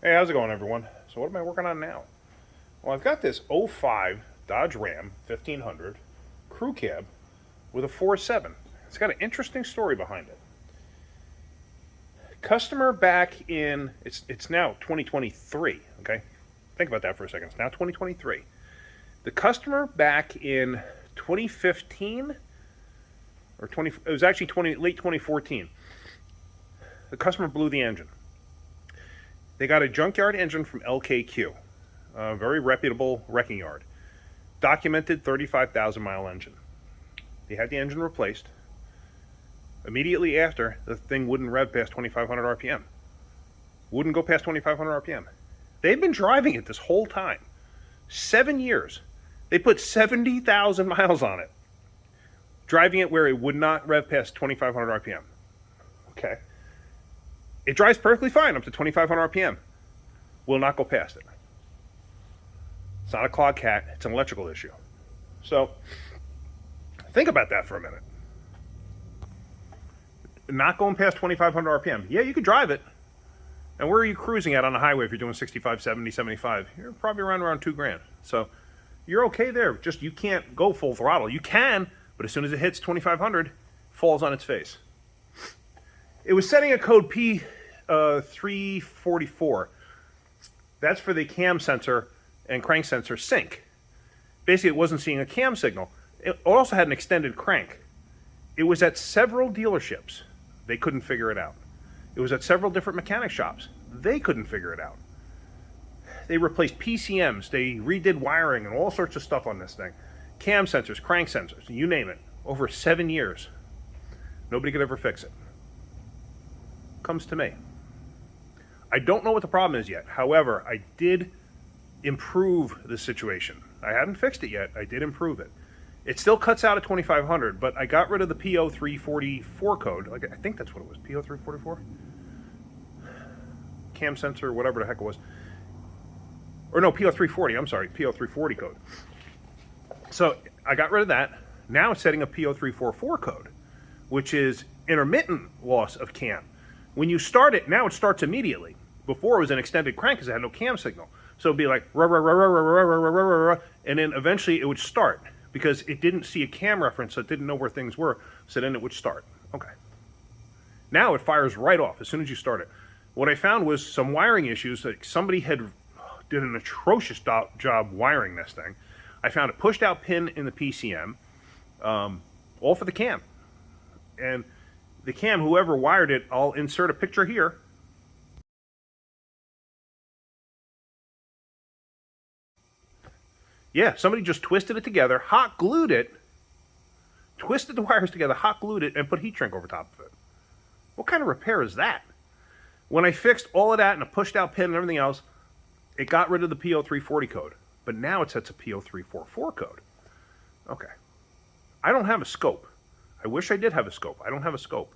Hey, how's it going, everyone? So what am I working on now? Well, I've got this '05 Dodge Ram 1500 crew cab with a 4.7. It's got an interesting story behind it. Customer back in, it's now 2023, okay? Think about that for a second. It's now 2023. The customer back in 2015, or 20, it was actually late 2014, the customer blew the engine. They got a junkyard engine from LKQ, a very reputable wrecking yard. Documented 35,000 mile engine. They had the engine replaced. Immediately after, the thing wouldn't rev past 2,500 RPM. Wouldn't go past 2,500 RPM. They've been driving it this whole time. 7 years. They put 70,000 miles on it. Driving it where it would not rev past 2,500 RPM. Okay. It drives perfectly fine up to 2,500 RPM. Will not go past it. It's not a clog cat, it's an electrical issue. So, think about that for a minute. Not going past 2,500 RPM. Yeah, you could drive it. And where are you cruising at on the highway if you're doing 65, 70, 75? You're probably around 2 grand. So, you're okay there. Just you can't go full throttle. You can, but as soon as it hits 2,500, it falls on its face. It was setting a code P344. That's for the cam sensor and crank sensor sync. Basically, it wasn't seeing a cam signal. It also had an extended crank. It was at several dealerships. They couldn't figure it out. It was at several different mechanic shops. They couldn't figure it out. They replaced PCMs. They redid wiring and all sorts of stuff on this thing. Cam sensors, crank sensors, you name it. Over 7 years. Nobody could ever fix it. Comes to me. I don't know what the problem is yet. However, I did improve the situation. I haven't fixed it yet. I did improve it. It still cuts out at 2,500, but I got rid of the P0344 code. I think that's what it was. P0344? Cam sensor, whatever the heck it was. Or no, P0340. I'm sorry, P0340 code. So I got rid of that. Now it's setting a P0344 code, which is intermittent loss of cam. When you start it, now it starts immediately. Before it was an extended crank because it had no cam signal. So it'd be like, and then eventually it would start because it didn't see a cam reference, so it didn't know where things were, so then it would start. Okay. Now it fires right off as soon as you start it. What I found was some wiring issues. Like somebody did an atrocious job wiring this thing. I found a pushed out pin in the PCM, all for the cam. And the cam, whoever wired it, I'll insert a picture here. Yeah, somebody just twisted it together, hot glued it, twisted the wires together, hot glued it, and put heat shrink over top of it. What kind of repair is that? When I fixed all of that and a pushed out pin and everything else, it got rid of the P0340 code. But now it sets a P0344 code. Okay. I don't have a scope. I wish I did have a scope. I don't have a scope.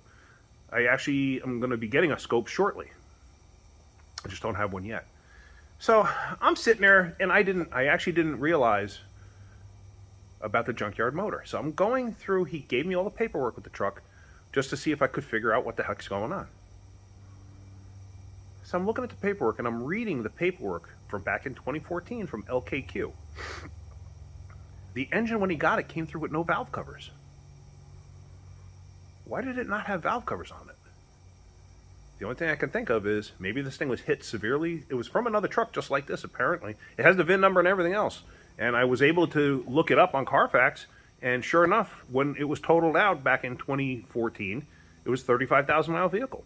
I actually am going to be getting a scope shortly. I just don't have one yet. So I'm sitting there, and I actually didn't realize about the junkyard motor. So I'm going through, he gave me all the paperwork with the truck just to see if I could figure out what the heck's going on. So I'm looking at the paperwork, and I'm reading the paperwork from back in 2014 from LKQ. The engine, when he got it, came through with no valve covers. Why did it not have valve covers on it? The only thing I can think of is maybe this thing was hit severely. It was from another truck just like this, apparently. It has the VIN number and everything else. And I was able to look it up on Carfax, and sure enough, when it was totaled out back in 2014, it was a 35,000 mile vehicle.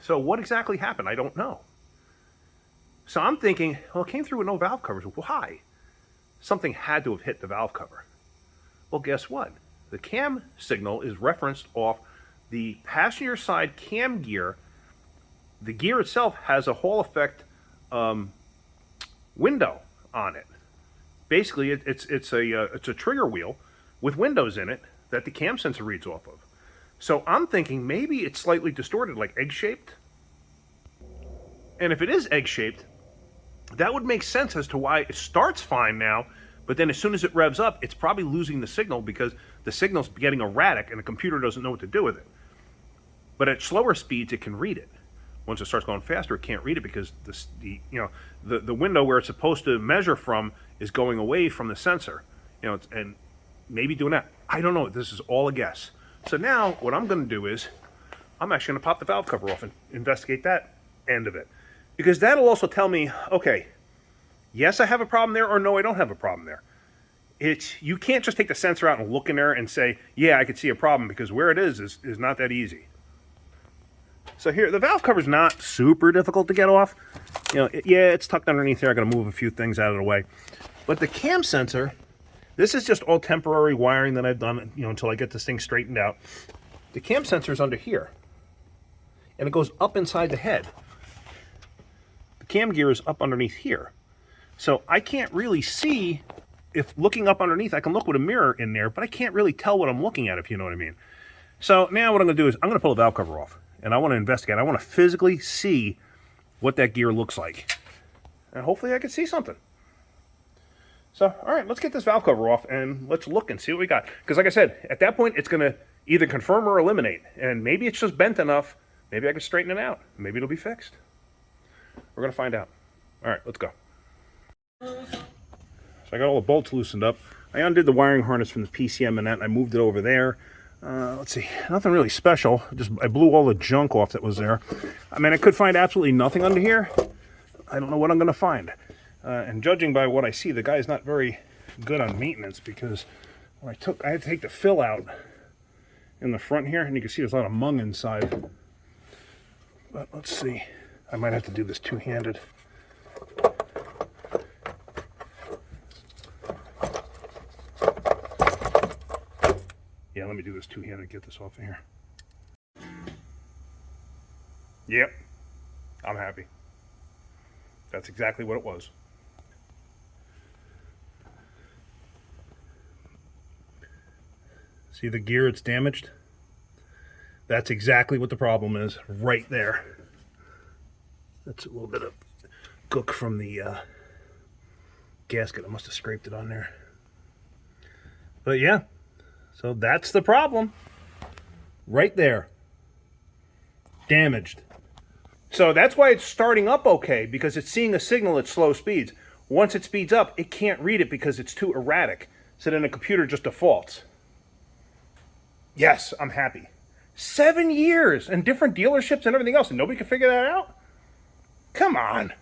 So what exactly happened? I don't know. So I'm thinking, well, it came through with no valve covers. Why? Something had to have hit the valve cover. Well, guess what? The cam signal is referenced off the passenger side cam gear. The gear itself has a Hall effect window on it. Basically, it's a trigger wheel with windows in it that the cam sensor reads off of. So I'm thinking maybe it's slightly distorted, like egg-shaped. And if it is egg-shaped, that would make sense as to why it starts fine now, but then as soon as it revs up, it's probably losing the signal because the signal's getting erratic and the computer doesn't know what to do with it. But at slower speeds, it can read it. Once it starts going faster, it can't read it because the window where it's supposed to measure from is going away from the sensor. And maybe doing that. I don't know. This is all a guess. So now what I'm going to do is I'm actually going to pop the valve cover off and investigate that end of it. Because that'll also tell me, okay, yes, I have a problem there, or no, I don't have a problem there. You can't just take the sensor out and look in there and say, yeah, I could see a problem, because where it is not that easy. So here, the valve cover's not super difficult to get off. Yeah, it's tucked underneath here. I got to move a few things out of the way. But the cam sensor, this is just all temporary wiring that I've done, until I get this thing straightened out. The cam sensor's under here, and it goes up inside the head. The cam gear is up underneath here. So I can't really see, if looking up underneath, I can look with a mirror in there, but I can't really tell what I'm looking at, if you know what I mean. So now what I'm going to do is I'm going to pull the valve cover off, and I want to investigate. I want to physically see what that gear looks like. And hopefully I can see something. So, all right, let's get this valve cover off, and let's look and see what we got. Because like I said, at that point, it's going to either confirm or eliminate. And maybe it's just bent enough. Maybe I can straighten it out. Maybe it'll be fixed. We're going to find out. All right, let's go. So I got all the bolts loosened up. I undid the wiring harness from the PCM and that, and I moved it over there. Let's see, nothing really special. I blew all the junk off that was there. I mean, I could find absolutely nothing under here. I don't know what I'm going to find. And judging by what I see, the guy's not very good on maintenance, because when I had to take the fill out in the front here, and you can see there's a lot of mung inside. But let's see. I might have to do this two-handed. Yeah, let me do this two-handed, get this off of here. Yep, I'm happy. That's exactly what it was. See the gear, it's damaged? That's exactly what the problem is, right there. That's a little bit of gook from the gasket. I must have scraped it on there. But yeah, so that's the problem. Right there. Damaged. So that's why it's starting up okay, because it's seeing a signal at slow speeds. Once it speeds up, it can't read it because it's too erratic. So then the computer just defaults. Yes, I'm happy. 7 years and different dealerships and everything else, and nobody can figure that out? Come on.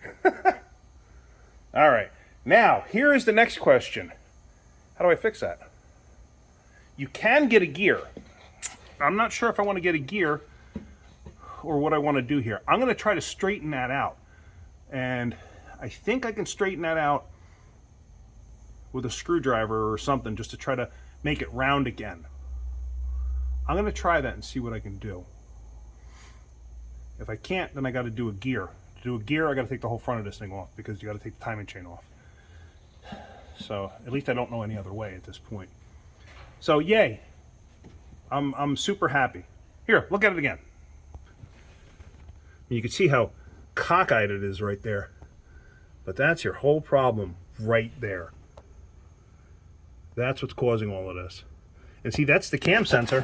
All right. Now, here is the next question. How do I fix that? You can get a gear. I'm not sure if I want to get a gear or what I want to do here. I'm going to try to straighten that out. And I think I can straighten that out with a screwdriver or something, just to try to make it round again. I'm going to try that and see what I can do. If I can't, then I got to do a gear. To do a gear, I got to take the whole front of this thing off, because you got to take the timing chain off. So at least I don't know any other way at this point. So yay, I'm super happy. Here, look at it again. You can see how cockeyed it is right there. But that's your whole problem right there. That's what's causing all of this. And see, that's the cam sensor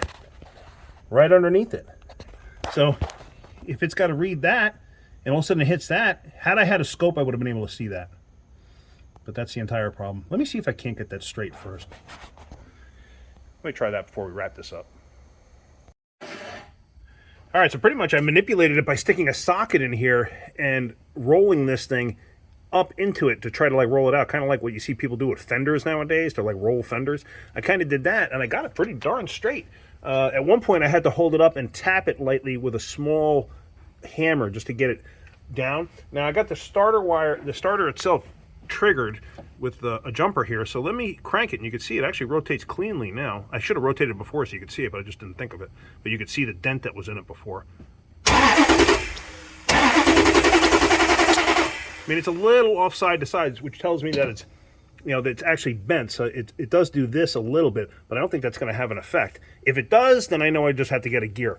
right underneath it. So if it's got to read that, and all of a sudden it hits that, had I had a scope, I would have been able to see that. But that's the entire problem. Let me see if I can't get that straight first. Let me try that before we wrap this up. All right, so pretty much I manipulated it by sticking a socket in here and rolling this thing up into it to try to like roll it out, kind of like what you see people do with fenders nowadays, to like roll fenders. I kind of did that, and I got it pretty darn straight. At one point I had to hold it up and tap it lightly with a small hammer just to get it down. Now I got the starter wire, the starter itself triggered with a jumper here, so let me crank it, and you can see it actually rotates cleanly now. I should have rotated it before so you could see it, but I just didn't think of it. But you could see the dent that was in it before. I mean, it's a little off side to side, which tells me that it's, that it's actually bent. So it does do this a little bit, but I don't think that's going to have an effect. If it does, then I know I just have to get a gear.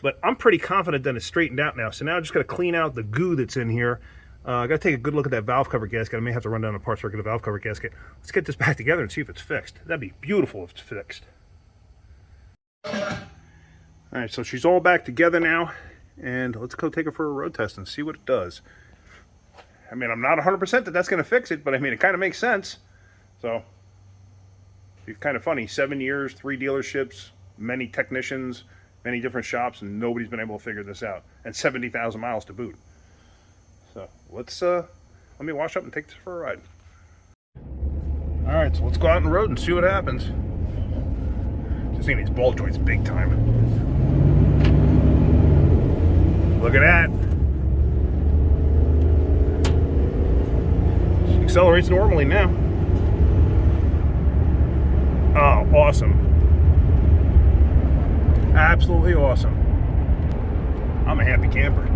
But I'm pretty confident that it's straightened out now. So now I just got to clean out the goo that's in here. I got to take a good look at that valve cover gasket. I may have to run down the parts where I get a valve cover gasket. Let's get this back together and see if it's fixed. That'd be beautiful if it's fixed. All right, so she's all back together now. and let's go take it for a road test and see what it does. I mean, I'm not 100% that that's going to fix it, but I mean, it kind of makes sense. So, it's kind of funny. 7 years, 3 dealerships, many technicians, many different shops, and nobody's been able to figure this out. And 70,000 miles to boot. So, let me wash up and take this for a ride. All right, so let's go out on the road and see what happens. Just seeing these ball joints big time. Look at that. She accelerates normally now. Oh, awesome. Absolutely awesome. I'm a happy camper.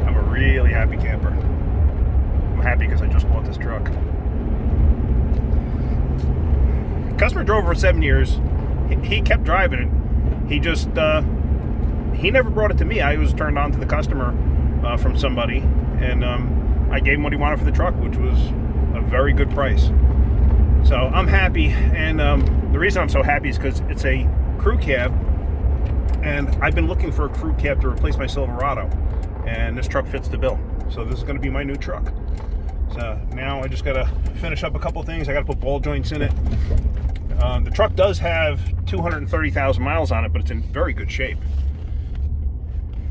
I'm a really happy camper. I'm happy because I just bought this truck. Customer drove for 7 years. He kept driving it. He just, he never brought it to me. I was turned on to the customer from somebody, and I gave him what he wanted for the truck, which was a very good price. So I'm happy, and the reason I'm so happy is because it's a crew cab, and I've been looking for a crew cab to replace my Silverado, and this truck fits the bill. So this is going to be my new truck. So now I just got to finish up a couple things. I got to put ball joints in it. The truck does have 230,000 miles on it, but it's in very good shape.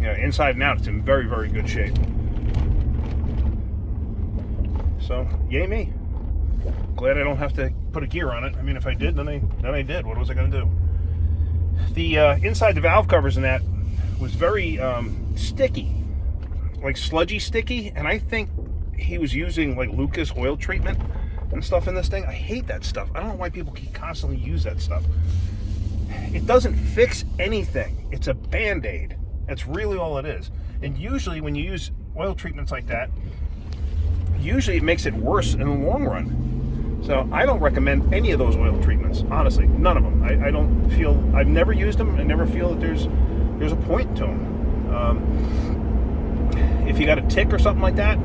Yeah, inside and out, it's in very, very good shape. So, yay me. Glad I don't have to put a gear on it. I mean, if I did, then I did. What was I going to do? The inside the valve covers in that was very sticky, like sludgy sticky, and I think he was using like Lucas oil treatment and stuff in this thing. I hate that stuff. I don't know why people constantly use that stuff. It doesn't fix anything. It's a Band-Aid. That's really all it is. And usually when you use oil treatments like that, usually it makes it worse in the long run. So I don't recommend any of those oil treatments. Honestly, none of them. I don't feel, I've never used them. I never feel that there's a point to them. If you got a tick or something like that,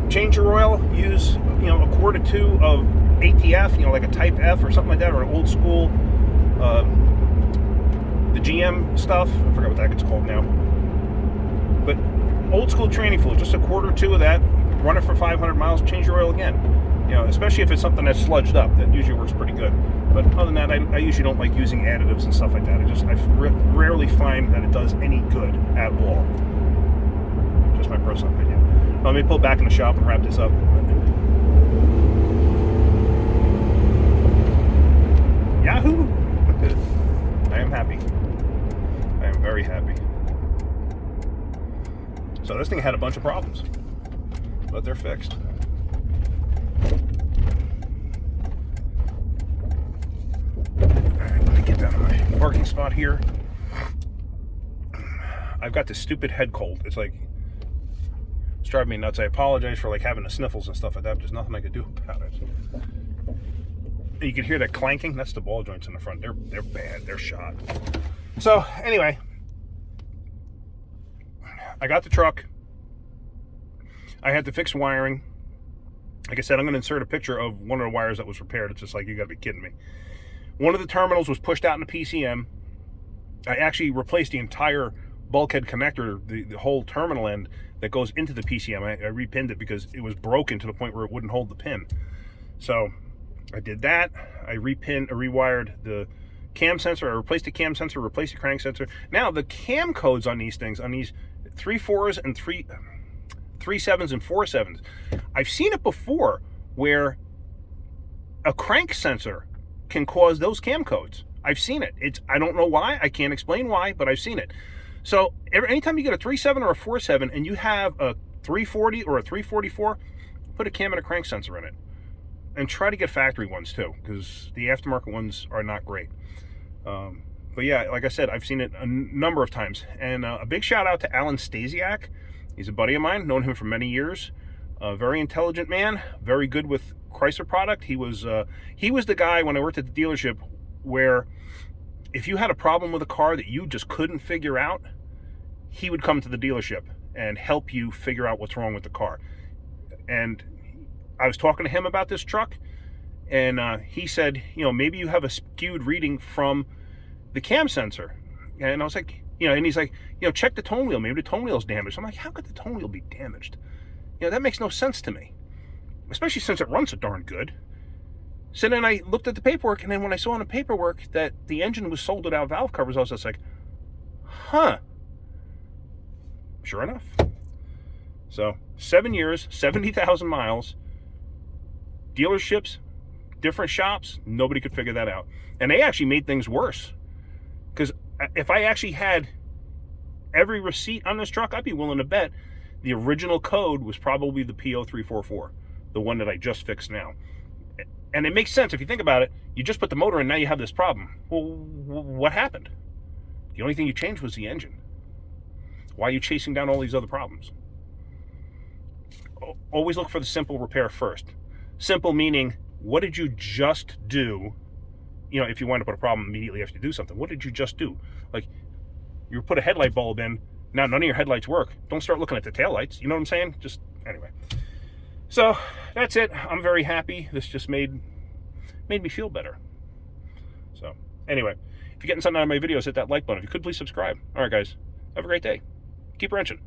change your oil. Use, a quart or two of ATF, like a Type F or something like that, or an old school, the GM stuff. I forgot what that gets called now. But old school training fluid, just a quart or two of that. Run it for 500 miles. Change your oil again. Especially if it's something that's sludged up. That usually works pretty good. But other than that, I usually don't like using additives and stuff like that. I rarely find that it does any good at all. Just my personal opinion. Let me pull back in the shop and wrap this up. Yahoo! I am happy. I am very happy. So this thing had a bunch of problems, but they're fixed. Alright, let me get down to my parking spot here. I've got this stupid head cold. It's driving me nuts. I apologize for having the sniffles and stuff like that, but there's nothing I could do about it. You can hear that clanking. That's the ball joints in the front. They're bad. They're shot. So anyway, I got the truck. I had to fix wiring. Like I said, I'm going to insert a picture of one of the wires that was repaired. It's just like, you got to be kidding me. One of the terminals was pushed out in the PCM. I actually replaced the entire bulkhead connector, the whole terminal end that goes into the PCM. I repinned it because it was broken to the point where it wouldn't hold the pin. So I did that. I rewired the cam sensor. I replaced the cam sensor, replaced the crank sensor. Now the cam codes on these things, on these 3.4s and 3.7s and 4.7s, I've seen it before where a crank sensor can cause those cam codes. I've seen it. I don't know why. I can't explain why, but I've seen it. So anytime you get a 3.7 or a 4.7 and you have a 340 or a 344, put a cam and a crank sensor in it. And try to get factory ones too, because the aftermarket ones are not great. But yeah, like I said, I've seen it a number of times. And a big shout out to Alan Stasiak. He's a buddy of mine, known him for many years. A very intelligent man, very good with Chrysler product. He was the guy when I worked at the dealership where if you had a problem with a car that you just couldn't figure out, he would come to the dealership and help you figure out what's wrong with the car. And I was talking to him about this truck, and he said, maybe you have a skewed reading from the cam sensor. And I was like, and he's like, You know, check the tone wheel. Maybe the tone wheel's damaged. I'm like, how could the tone wheel be damaged? You know, that makes no sense to me, especially since it runs so darn good. So then I looked at the paperwork, and then when I saw in the paperwork that the engine was sold without valve covers, I was just like, huh. Sure enough. So 7 years, 70,000 miles, dealerships, different shops, nobody could figure that out. And they actually made things worse. Because if I actually had every receipt on this truck, I'd be willing to bet the original code was probably the P0344, the one that I just fixed now. And it makes sense if you think about it. You just put the motor in, now you have this problem. Well, what happened? The only thing you changed was the engine. Why are you chasing down all these other problems? Always look for the simple repair first. Simple meaning, what did you just do? You know, if you wind up with a problem immediately after you do something, what did you just do? Like, you put a headlight bulb in, now none of your headlights work. Don't start looking at the taillights. You know what I'm saying? Just, anyway. So, that's it. I'm very happy. This just made me feel better. So, anyway, if you're getting something out of my videos, hit that like button. If you could, please subscribe. All right, guys. Have a great day. Keep wrenching.